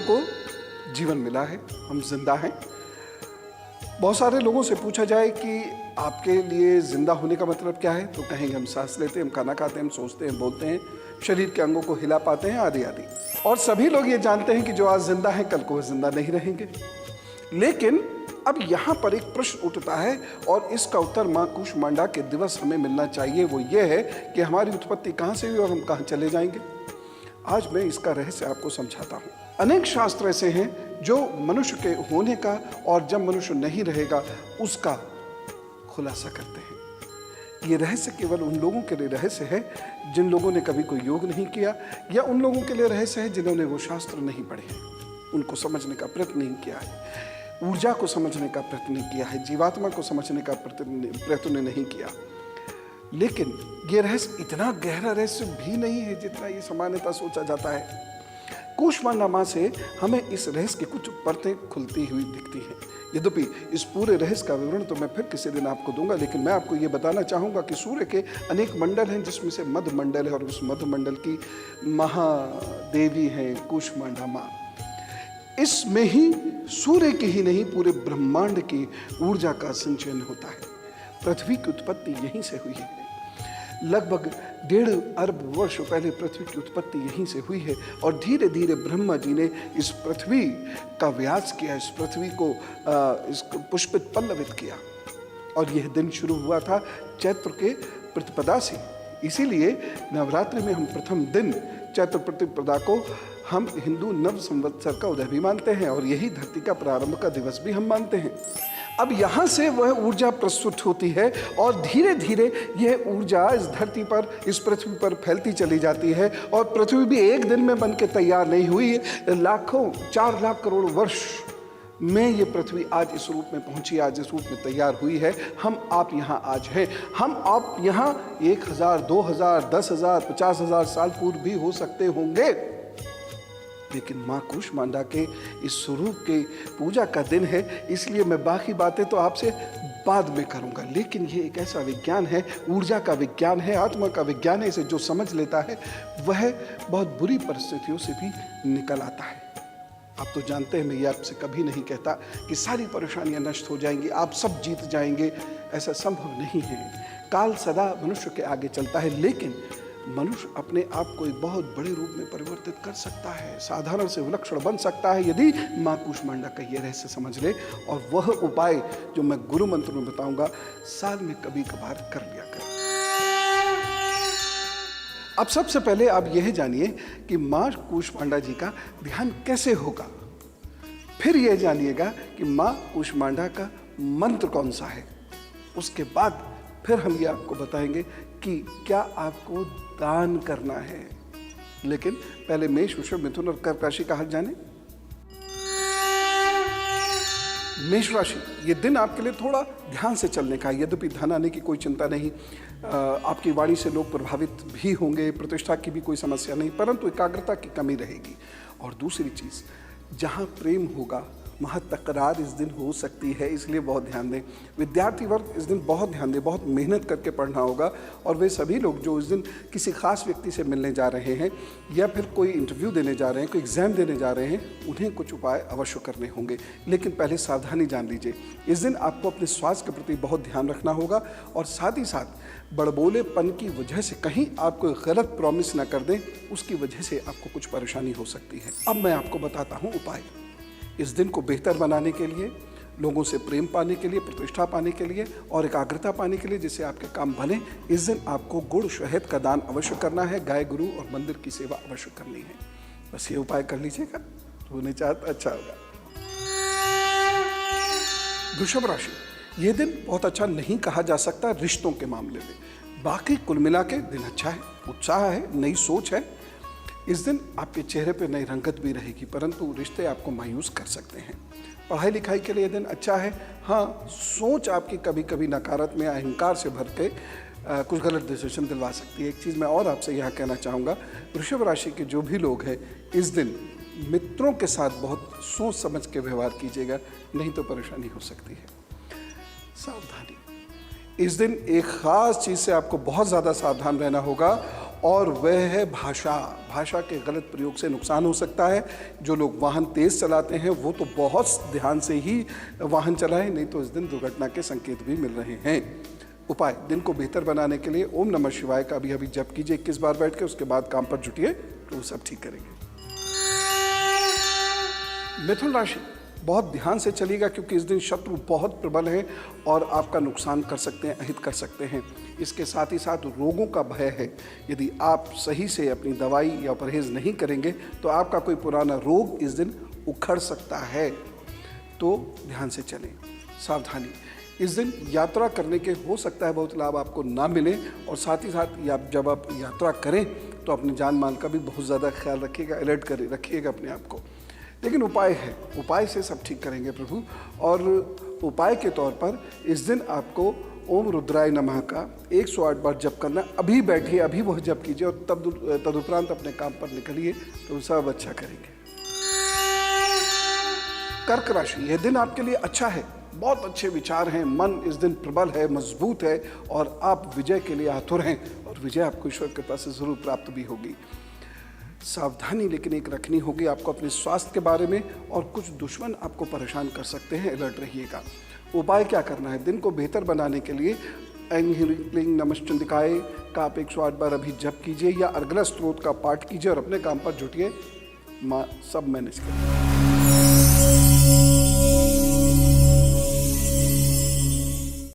को जीवन मिला है, हम जिंदा हैं। बहुत सारे लोगों से पूछा जाए कि आपके लिए जिंदा होने का मतलब क्या है, तो कहेंगे हम सांस लेते हैं, हम खाना खाते हैं, हम सोचते हैं, बोलते हैं, शरीर के अंगों को हिला पाते हैं, आदि आदि। और सभी लोग ये जानते हैं कि जो आज जिंदा हैं कल को वो जिंदा नहीं रहेंगे। लेकिन अब यहाँ पर एक प्रश्न उठता है और इसका उत्तर माँ कूष्मांडा के दिवस हमें मिलना चाहिए। वो ये है कि हमारी उत्पत्ति कहाँ से हुई और हम कहाँ चले जाएंगे। आज मैं इसका रहस्य आपको समझाता हूँ। अनेक शास्त्र ऐसे हैं जो मनुष्य के होने का और जब मनुष्य नहीं रहेगा उसका खुलासा करते हैं। ये रहस्य केवल उन लोगों के लिए रहस्य है जिन लोगों ने कभी कोई योग नहीं किया, या उन लोगों के लिए रहस्य है जिन्होंने वो शास्त्र नहीं पढ़े हैं, उनको समझने का प्रयत्न नहीं किया है, ऊर्जा को समझने का प्रयत्न नहीं किया है, जीवात्मा को समझने का प्रयत्न नहीं किया। लेकिन ये रहस्य इतना गहरा रहस्य भी नहीं है जितना ये सामान्यतः सोचा जाता है। कूष्मांडा माँ से हमें इस रहस्य की कुछ परतें खुलती हुई दिखती हैं। यद्यपि इस पूरे रहस्य का विवरण तो मैं फिर किसी दिन आपको दूंगा, लेकिन मैं आपको ये बताना चाहूँगा कि सूर्य के अनेक मंडल हैं, जिसमें से मध्य मंडल है, और उस मध्य मंडल की महादेवी हैं कूष्मांडा माँ। इसमें ही सूर्य की ही नहीं पूरे ब्रह्मांड की ऊर्जा का संचयन होता है। पृथ्वी की उत्पत्ति यहीं से हुई है। लगभग 1.5 अरब वर्ष पहले पृथ्वी की उत्पत्ति यहीं से हुई है, और धीरे धीरे ब्रह्मा जी ने इस पृथ्वी का व्यास किया, इस पृथ्वी को इसको पुष्पित पल्लवित किया। और यह दिन शुरू हुआ था चैत्र के प्रतिपदा से। इसीलिए नवरात्रि में हम प्रथम दिन चैत्र प्रतिपदा को हम हिंदू नव संवत्सर का उदय भी मानते हैं, और यही धरती का प्रारंभ का दिवस भी हम मानते हैं। अब यहाँ से वह ऊर्जा प्रस्तुत होती है और धीरे धीरे यह ऊर्जा इस धरती पर, इस पृथ्वी पर फैलती चली जाती है। और पृथ्वी भी एक दिन में बन के तैयार नहीं हुई है, लाखों 4 लाख करोड़ वर्ष में ये पृथ्वी आज इस रूप में पहुंची, आज इस रूप में तैयार हुई है। हम आप यहाँ आज हैं। हम आप यहाँ 1000, 2000, 10,000, 50,000 साल पूर्व भी हो सकते होंगे, लेकिन माँ कूष्मांडा के इस स्वरूप के पूजा का दिन है, इसलिए मैं बाकी बातें तो आपसे बाद में करूँगा। लेकिन ये एक ऐसा विज्ञान है, ऊर्जा का विज्ञान है, आत्मा का विज्ञान है। इसे जो समझ लेता है वह बहुत बुरी परिस्थितियों से भी निकल आता है। आप तो जानते हैं, मैं ये आपसे कभी नहीं कहता कि सारी परेशानियां नष्ट हो जाएंगी, आप सब जीत जाएंगे। ऐसा संभव नहीं है। काल सदा मनुष्य के आगे चलता है, लेकिन मनुष्य अपने आप को एक बहुत बड़े रूप में परिवर्तित कर सकता है, साधारण से विलक्षण बन सकता है, यदि माँ कूष्मांडा का ये रहस्य समझ ले। और वह उपाय जो मैं गुरु मंत्र में बताऊंगा, साल में कभी कभार कर लिया करें। अब सबसे पहले आप यह जानिए कि माँ कूष्मांडा जी का ध्यान कैसे होगा। फिर यह जानिएगा कि माँ कूष्मांडा का मंत्र कौन सा है। उसके बाद फिर हम ये आपको बताएंगे कि क्या आपको दान करना है। लेकिन पहले मेष, वृषभ, मिथुन और कर्क राशि का हाल जाने। मेष राशि, ये दिन आपके लिए थोड़ा ध्यान से चलने का है। यद्यपि धन आने की कोई चिंता नहीं, आपकी वाणी से लोग प्रभावित भी होंगे, प्रतिष्ठा की भी कोई समस्या नहीं, परंतु एकाग्रता की कमी रहेगी। और दूसरी चीज, जहां प्रेम होगा वहाँ तकरार इस दिन हो सकती है, इसलिए बहुत ध्यान दें। विद्यार्थी वर्ग इस दिन बहुत ध्यान दें, बहुत मेहनत करके पढ़ना होगा। और वे सभी लोग जो इस दिन किसी खास व्यक्ति से मिलने जा रहे हैं, या फिर कोई इंटरव्यू देने जा रहे हैं, कोई एग्जाम देने जा रहे हैं, उन्हें कुछ उपाय अवश्य करने होंगे। लेकिन पहले सावधानी जान लीजिए, इस दिन आपको अपने स्वास्थ्य के प्रति बहुत ध्यान रखना होगा। और साथ ही साथ बड़बोलेपन की वजह से कहीं आप कोई गलत प्रॉमिस ना कर दें, उसकी वजह से आपको कुछ परेशानी हो सकती है। अब मैं आपको बताता हूँ उपाय। इस दिन को बेहतर बनाने के लिए, लोगों से प्रेम पाने के लिए, प्रतिष्ठा पाने के लिए और एकाग्रता पाने के लिए, जिससे आपके काम बने, इस दिन आपको गुड़ शहद का दान अवश्य करना है, गाय गुरु और मंदिर की सेवा अवश्य करनी है। बस ये उपाय कर लीजिएगा, होने चाहता अच्छा होगा। वृषभ राशि, ये दिन बहुत अच्छा नहीं कहा जा सकता रिश्तों के मामले में। बाकी कुल मिला के दिन अच्छा है, उत्साह है, नई सोच है। इस दिन आपके चेहरे पे नई रंगत भी रहेगी, परंतु रिश्ते आपको मायूस कर सकते हैं। पढ़ाई लिखाई के लिए यह दिन अच्छा है। हाँ, सोच आपकी कभी कभी नकारात्मक या अहंकार से भर के कुछ गलत डिसीजन दिलवा सकती है। एक चीज़ मैं और आपसे यहाँ कहना चाहूँगा, वृषभ राशि के जो भी लोग हैं, इस दिन मित्रों के साथ बहुत सोच समझ के व्यवहार कीजिएगा, नहीं तो परेशानी हो सकती है। सावधानी, इस दिन एक खास चीज़ से आपको बहुत ज़्यादा सावधान रहना होगा, और वह है भाषा। भाषा के गलत प्रयोग से नुकसान हो सकता है। जो लोग वाहन तेज चलाते हैं वो तो बहुत ध्यान से ही वाहन चलाएं, नहीं तो इस दिन दुर्घटना के संकेत भी मिल रहे हैं। उपाय, दिन को बेहतर बनाने के लिए ओम नमः शिवाय का अभी जप कीजिए 21 बार बैठ के, उसके बाद काम पर जुटिए तो वो सब ठीक करेंगे। मिथुन राशि, बहुत ध्यान से चलिएगा क्योंकि इस दिन शत्रु बहुत प्रबल है और आपका नुकसान कर सकते हैं, अहित कर सकते हैं। इसके साथ ही साथ रोगों का भय है। यदि आप सही से अपनी दवाई या परहेज नहीं करेंगे तो आपका कोई पुराना रोग इस दिन उखड़ सकता है, तो ध्यान से चलें। सावधानी, इस दिन यात्रा करने के हो सकता है बहुत लाभ आपको ना मिले, और साथ ही साथ जब आप यात्रा करें तो अपने जान माल का भी बहुत ज़्यादा ख्याल रखिएगा, अलर्ट कर रखिएगा अपने आप को। लेकिन उपाय है, उपाय से सब ठीक करेंगे प्रभु। और उपाय के तौर पर इस दिन आपको ओम रुद्राय नमः का 108 बार जप करना। अभी बैठिए, अभी वह जप कीजिए और तदुपरांत अपने काम पर निकलिए तो सब अच्छा करेंगे। कर्क राशि, यह दिन आपके लिए अच्छा है, बहुत अच्छे विचार हैं, मन इस दिन प्रबल है, मजबूत है और आप विजय के लिए आतुर हैं और विजय आपको ईश्वर कृपा से जरूर प्राप्त भी होगी। सावधानी लेकिन एक रखनी होगी आपको अपने स्वास्थ्य के बारे में, और कुछ दुश्मन आपको परेशान कर सकते हैं, अलर्ट रहिएगा। उपाय क्या करना है, दिन को बेहतर बनाने के लिए ऐं ह्रीं क्लीं नमश्चंदिकाय का आप 108 बार अभी जप कीजिए या अर्गला स्त्रोत का पाठ कीजिए और अपने काम पर जुटिए, माँ सब मैनेज करें।